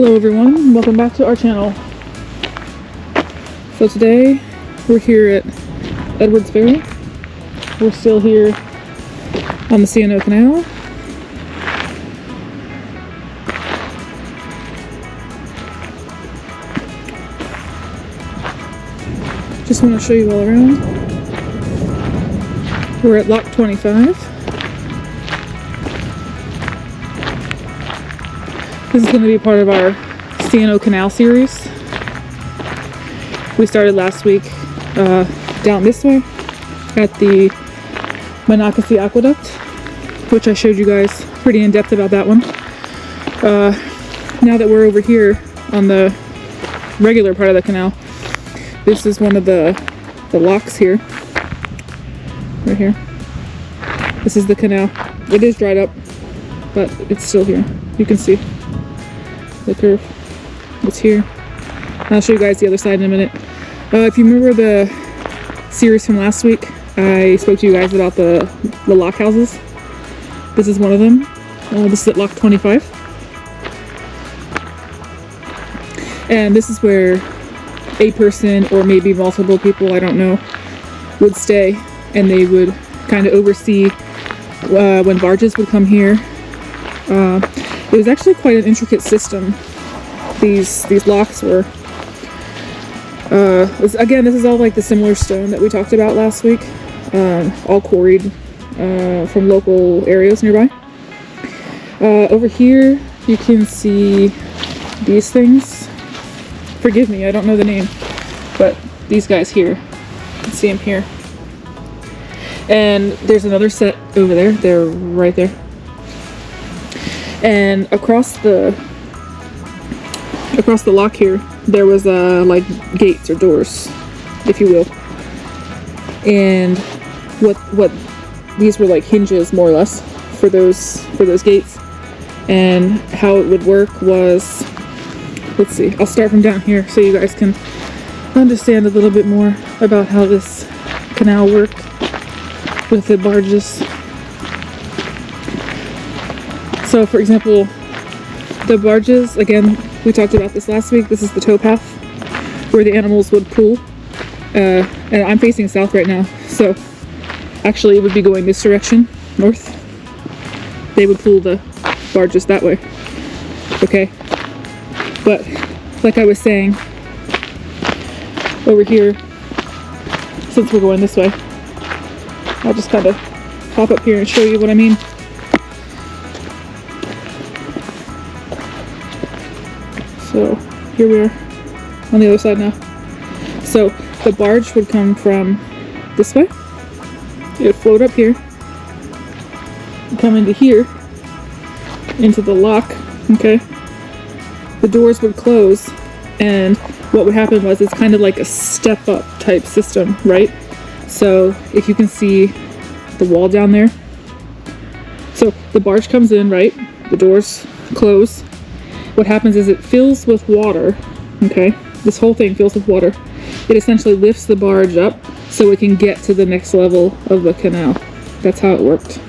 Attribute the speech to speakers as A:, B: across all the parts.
A: Hello everyone, welcome back to our channel. So today we're here at Edwards Ferry. We're still here on the C O Canal. Just want to show you all around. We're at Lock 25. This is going to be part of our C O Canal series. We started last week down this way at the Seneca Aqueduct, which I showed you guys pretty in depth about that one. Now that we're over here on the regular part of the canal, this is one of the locks here, right here. This is the canal. It is dried up, but it's still here. You can see the curve. It's here. I'll show you guys the other side in a minute. If you remember the series from last week, I spoke to you guys about the lock houses. This is one of them. This is at Lock 25. And this is where a person, or maybe multiple people, I don't know, would stay, and they would kind of oversee when barges would come here. It was actually quite an intricate system. These locks were. Again, this is all like the similar stone that we talked about last week, all quarried from local areas nearby. Over here, you can see these things. Forgive me, I don't know the name, but these guys here. You can see them here. And there's another set over there. They're right there. And across the lock here, there was like gates or doors, if you will. And what these were like hinges, more or less, for those gates. And how it would work was, let's see, I'll start from down here so you guys can understand a little bit more about how this canal worked with the barges. So for example, the barges, again, we talked about this last week. This is the towpath where the animals would pull. And I'm facing south right now, so actually it would be going this direction, north. They would pull the barges that way. Okay. But like I was saying, over here, since we're going this way, I'll just kind of pop up here and show you what I mean. So here we are on the other side now. So the barge would come from this way. It would float up here, come into here, into the lock, okay? The doors would close, and what would happen was, it's kind of like a step-up type system, right? So if you can see the wall down there, so the barge comes in, right? The doors close. What happens is it fills with water, okay? This whole thing fills with water. It essentially lifts the barge up so it can get to the next level of the canal. That's how it worked.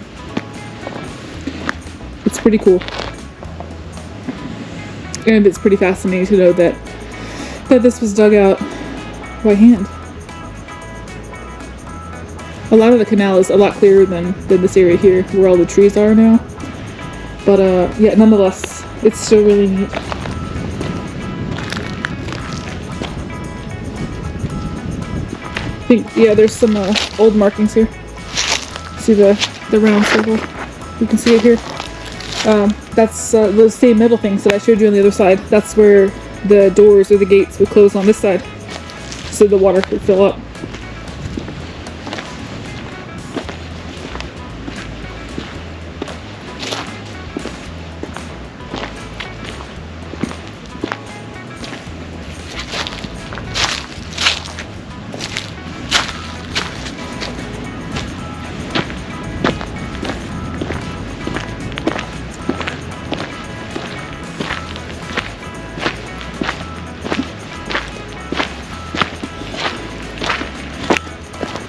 A: It's pretty cool. And it's pretty fascinating to know that this was dug out by hand. A lot of the canal is a lot clearer than this area here, where all the trees are now. But yeah, nonetheless, it's still really neat. I think, yeah, there's some old markings here. See the round circle? You can see it here. That's those same metal things that I showed you on the other side. That's where the doors or the gates would close on this side, so the water could fill up.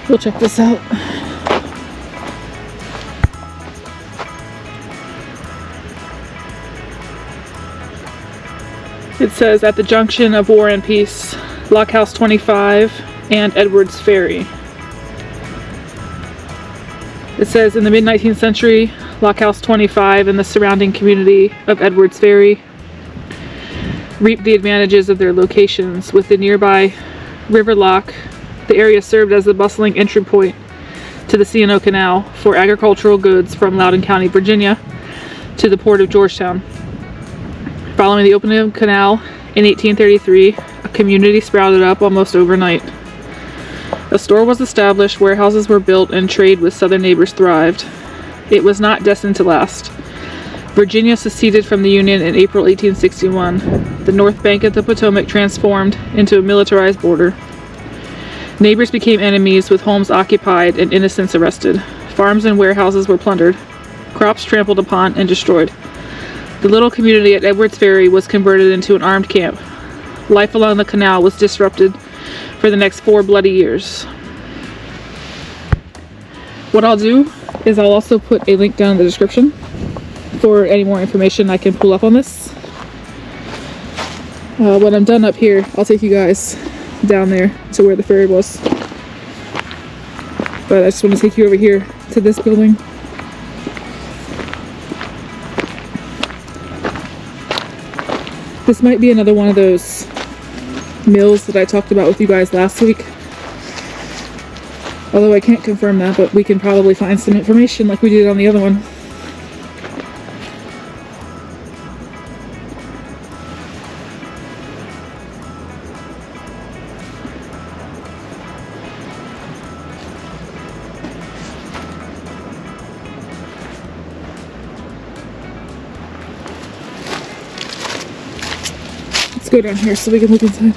A: We'll check this out. It says at the junction of War and Peace, Lock House 25 and Edwards Ferry. It says in the mid-19th century, Lock House 25 and the surrounding community of Edwards Ferry reaped the advantages of their locations. With the nearby river lock, the area served as the bustling entry point to the C O Canal for agricultural goods from Loudoun County, Virginia to the port of Georgetown. Following the opening of the canal in 1833, a community sprouted up almost overnight. A store was established, warehouses were built, and trade with southern neighbors thrived. It was not destined to last. Virginia seceded from the Union in April 1861. The north bank of the Potomac transformed into a militarized border. Neighbors became enemies, with homes occupied and innocents arrested. Farms and warehouses were plundered, crops trampled upon and destroyed. The little community at Edwards Ferry was converted into an armed camp. Life along the canal was disrupted for the next 4 bloody years. What I'll do is I'll also put a link down in the description for any more information I can pull up on this. When I'm done up here, I'll take you guys down there to where the ferry was. But I just want to take you over here to this building. This might be another one of those mills that I talked about with you guys last week. Although I can't confirm that, but we can probably find some information like we did on the other one. Let's go down here so we can look inside.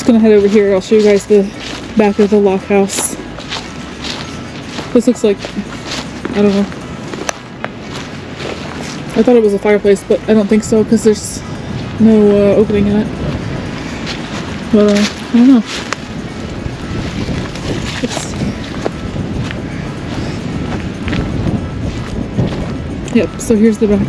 A: Gonna head over here. I'll show you guys the back of the lock house. This looks like, I don't know, I thought it was a fireplace, but I don't think so because there's no opening in it. But I don't know. Yep, so here's the back.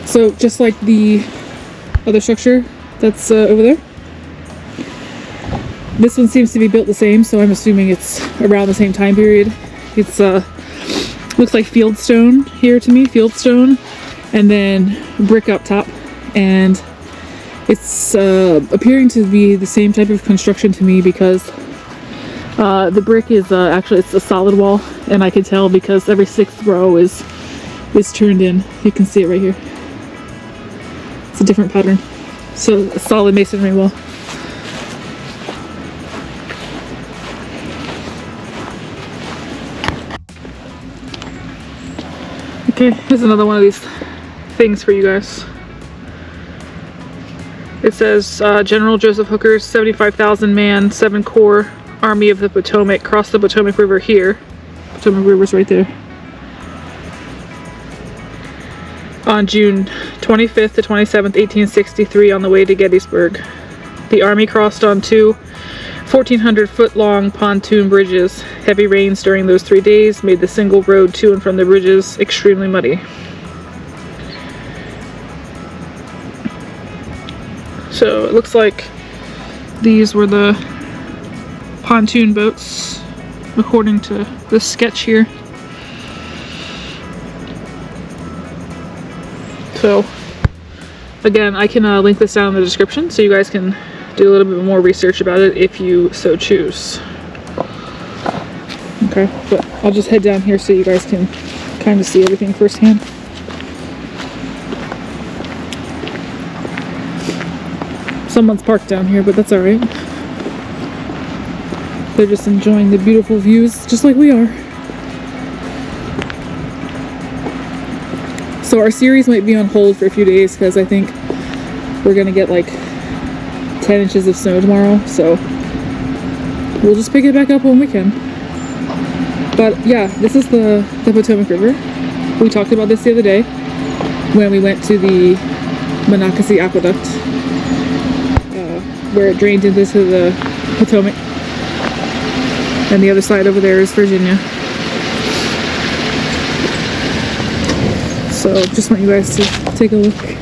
A: So just like the other structure that's over there, this one seems to be built the same, so I'm assuming it's around the same time period. It's looks like fieldstone here to me, fieldstone, and then brick up top, and it's appearing to be the same type of construction to me because the brick is actually, it's a solid wall, and I can tell because every 6th row is turned in. You can see it right here. It's a different pattern. So a solid masonry wall. Okay, here's another one of these things for you guys. It says General Joseph Hooker's 75,000 man, 7 Corps Army of the Potomac crossed the Potomac River here. Potomac River's right there. On June 25th to 27th, 1863 on the way to Gettysburg. The Army crossed on two 1,400-foot-long pontoon bridges. Heavy rains during those 3 days made the single road to and from the bridges extremely muddy. So it looks like these were the pontoon boats, according to this sketch here. So again, I can link this down in the description so you guys can do a little bit more research about it if you so choose. Okay, but I'll just head down here so you guys can kind of see everything firsthand. Someone's parked down here, but that's alright. They're just enjoying the beautiful views just like we are. So our series might be on hold for a few days because I think we're gonna get like 10 inches of snow tomorrow, so we'll just pick it back up when we can. But yeah, this is the Potomac River. We talked about this the other day when we went to the Monocacy Aqueduct, where it drains into the Potomac, and the other side over there is Virginia. So just want you guys to take a look.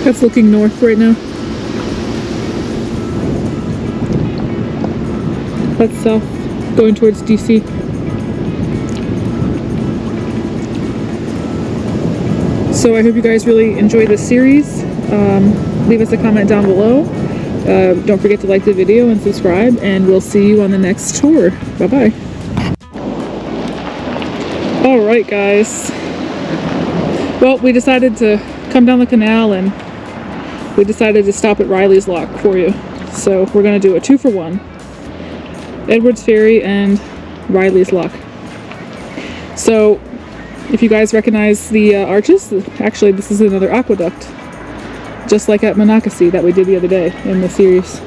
A: That's looking north right now. That's south, going towards DC. So I hope you guys really enjoy this series. Leave us a comment down below. Don't forget to like the video and subscribe, and we'll see you on the next tour. Bye-bye. Alright guys. Well, we decided to come down the canal, and we decided to stop at Riley's Lock for you. So we're going to do a 2-for-1. Edwards Ferry and Riley's Lock. So if you guys recognize the arches, actually this is another aqueduct, just like at Monocacy that we did the other day in the series.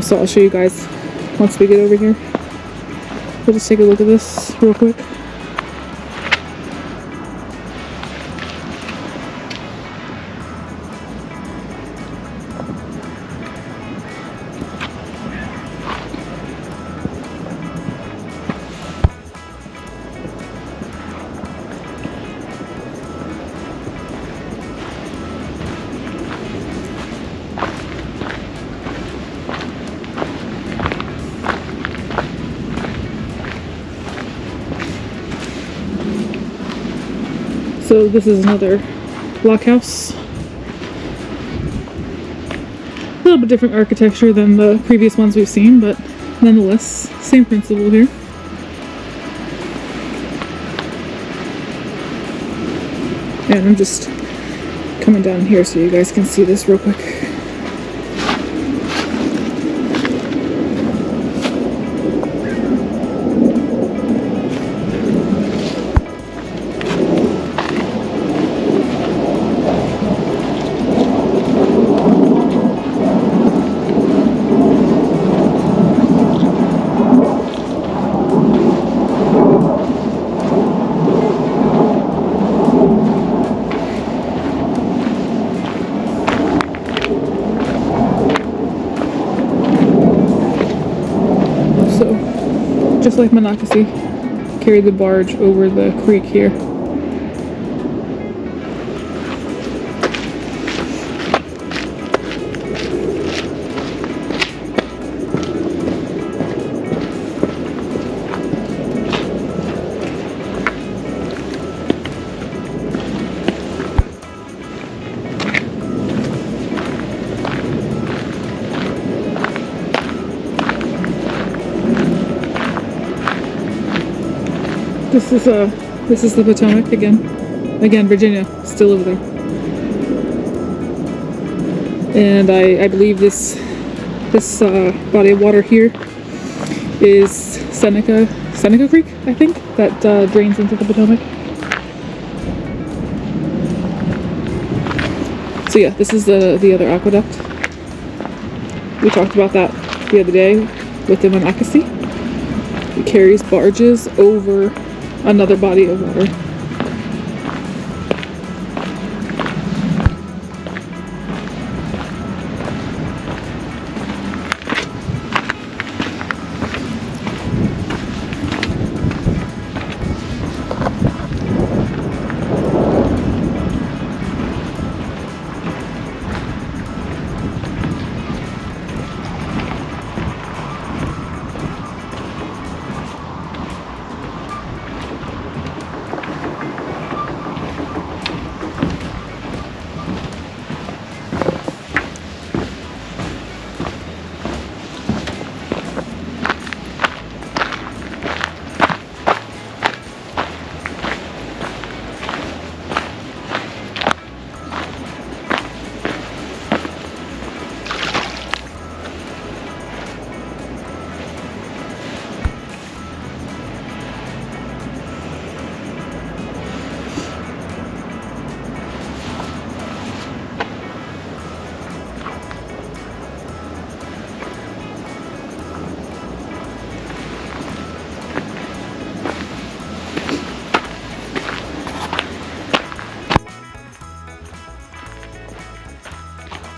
A: So I'll show you guys once we get over here. We'll just take a look at this real quick. So this is another blockhouse. A little bit different architecture than the previous ones we've seen, but nonetheless, same principle here. And I'm just coming down here so you guys can see this real quick. Just like Monocacy, carried the barge over the creek here. This is the Potomac again. Again, Virginia, still over there. And I believe this body of water here is Seneca Seneca Creek, I think, that drains into the Potomac. So yeah, this is the other aqueduct. We talked about that the other day with the Monocacy. It carries barges over another body of water.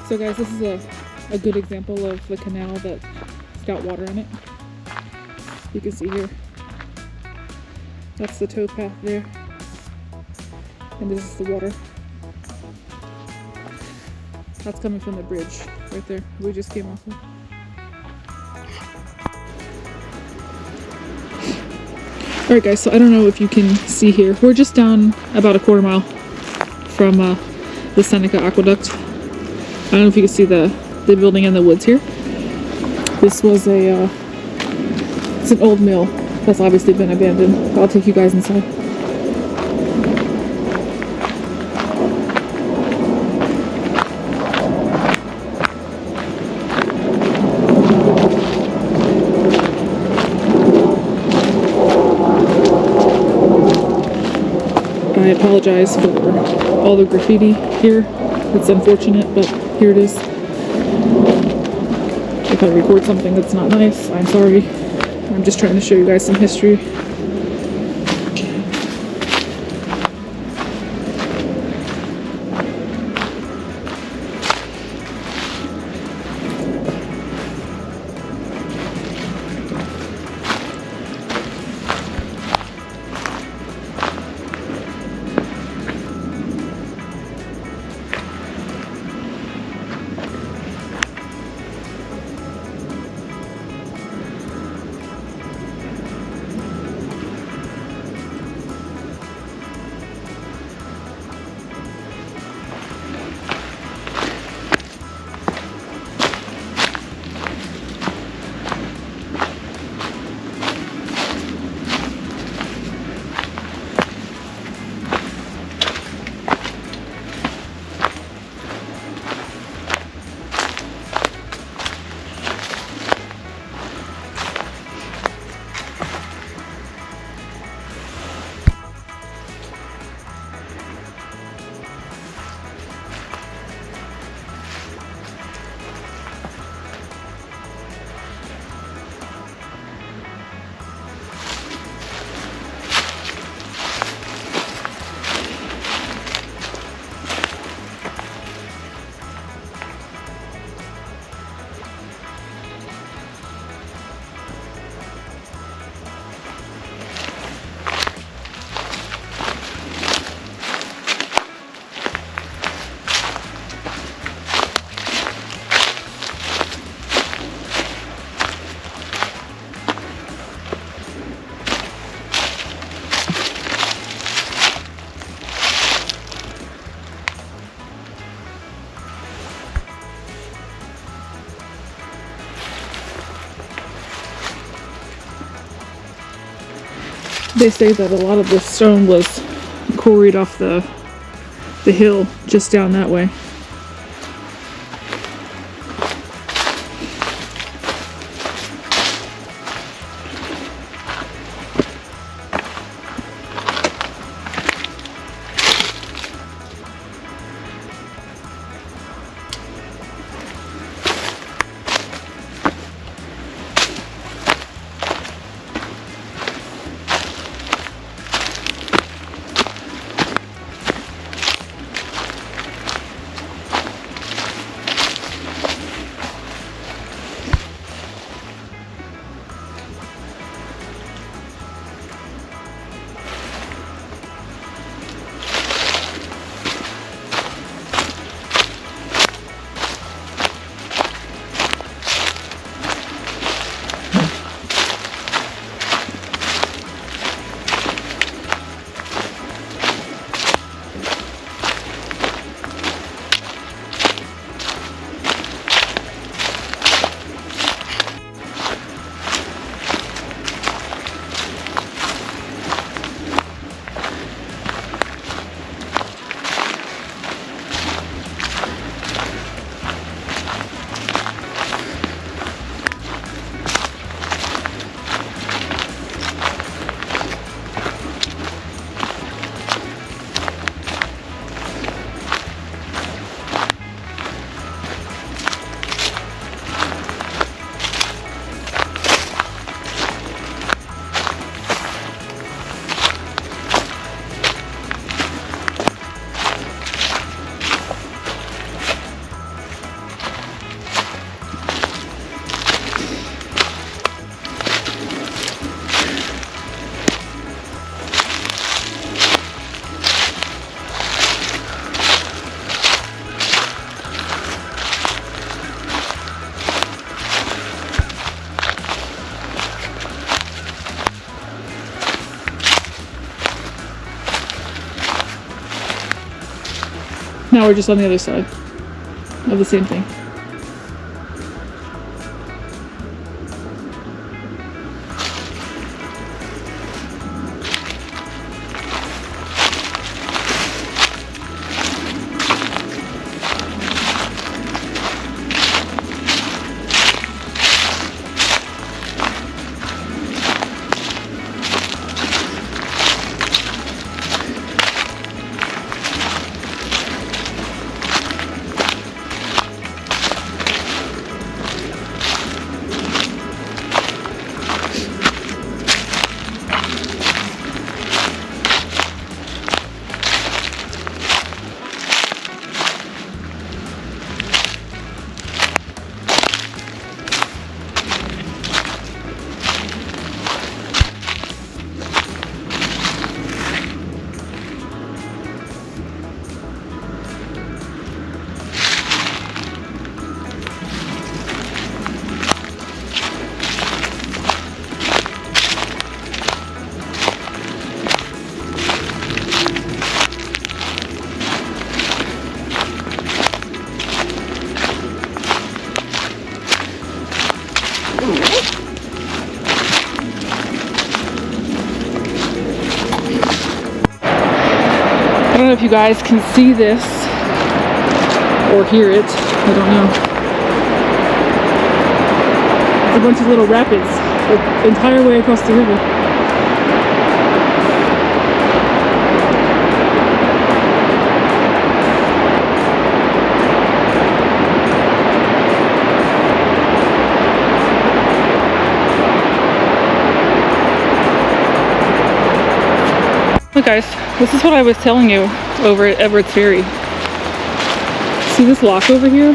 A: So guys, this is a good example of the canal that's got water in it. You can see here, that's the towpath there, and this is the water. That's coming from the bridge right there we just came off of. Alright guys, so I don't know if you can see here, we're just down about a quarter mile from the Seneca Aqueduct. I don't know if you can see the building in the woods here. This was it's an old mill that's obviously been abandoned. I'll take you guys inside. I apologize for all the graffiti here. It's unfortunate, but here it is. If I record something that's not nice, I'm sorry. I'm just trying to show you guys some history. They say that a lot of this stone was quarried off the hill just down that way. Now we're just on the other side of the same thing. I don't know if you guys can see this or hear it. I don't know. It's a bunch of little rapids the entire way across the river. Look guys, this is what I was telling you over at Edwards Ferry. See this lock over here?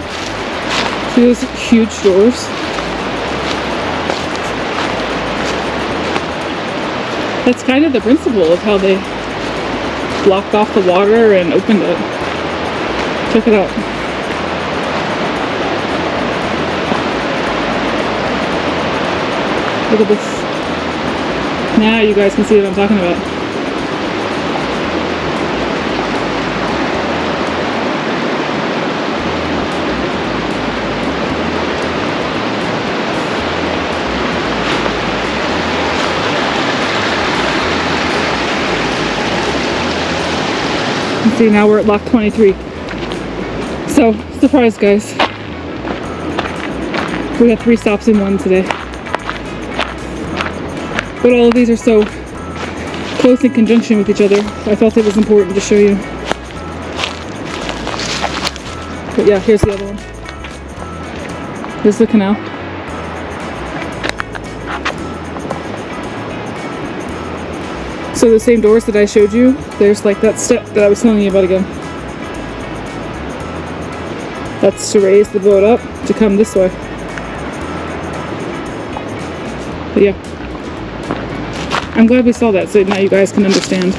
A: See those huge doors? That's kind of the principle of how they blocked off the water and opened it. Check it out. Look at this. Now you guys can see what I'm talking about. See, now we're at lock 23. So, surprise guys. We got 3 stops in one today. But all of these are so close in conjunction with each other, I felt it was important to show you. But yeah, here's the other one. Here's the canal. So the same doors that I showed you, there's like that step that I was telling you about again. That's to raise the boat up to come this way. But yeah, I'm glad we saw that so now you guys can understand.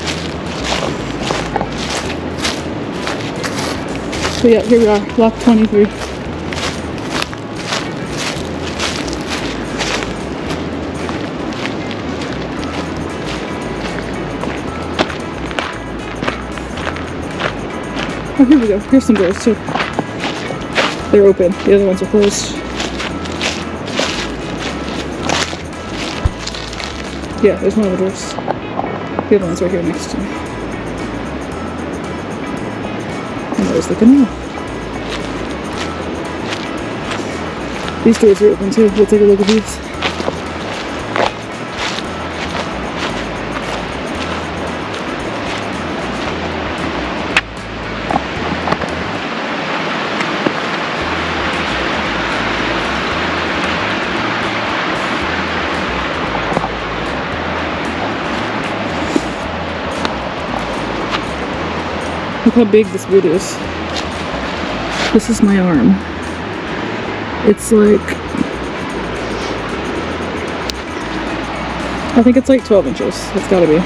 A: But yeah, here we are, lock 23. Oh, here we go. Here's some doors too. They're open. The other ones are closed. Yeah, there's one of the doors. The other one's right here next to me. And there's the canal. These doors are open too. We'll take a look at these. Look how big this wood is. This is my arm. It's like, I think it's like 12 inches. It's gotta be.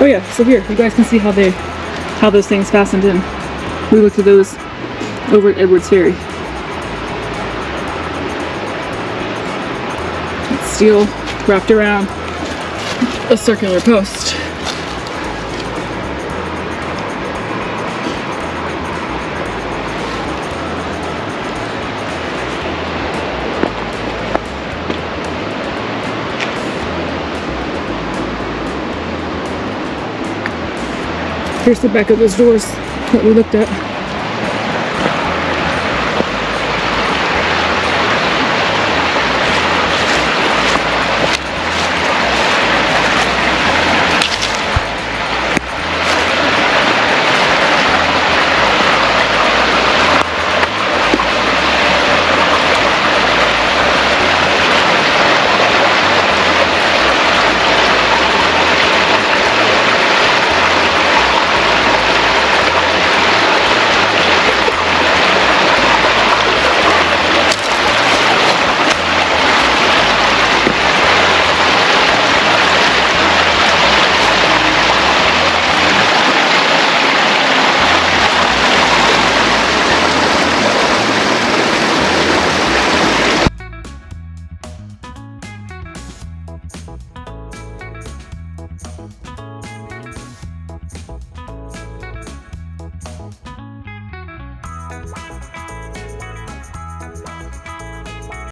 A: Oh yeah, so here, you guys can see how those things fastened in. We looked at those over at Edwards Ferry. It's steel wrapped around a circular post. Here's the back of those doors, what we looked at.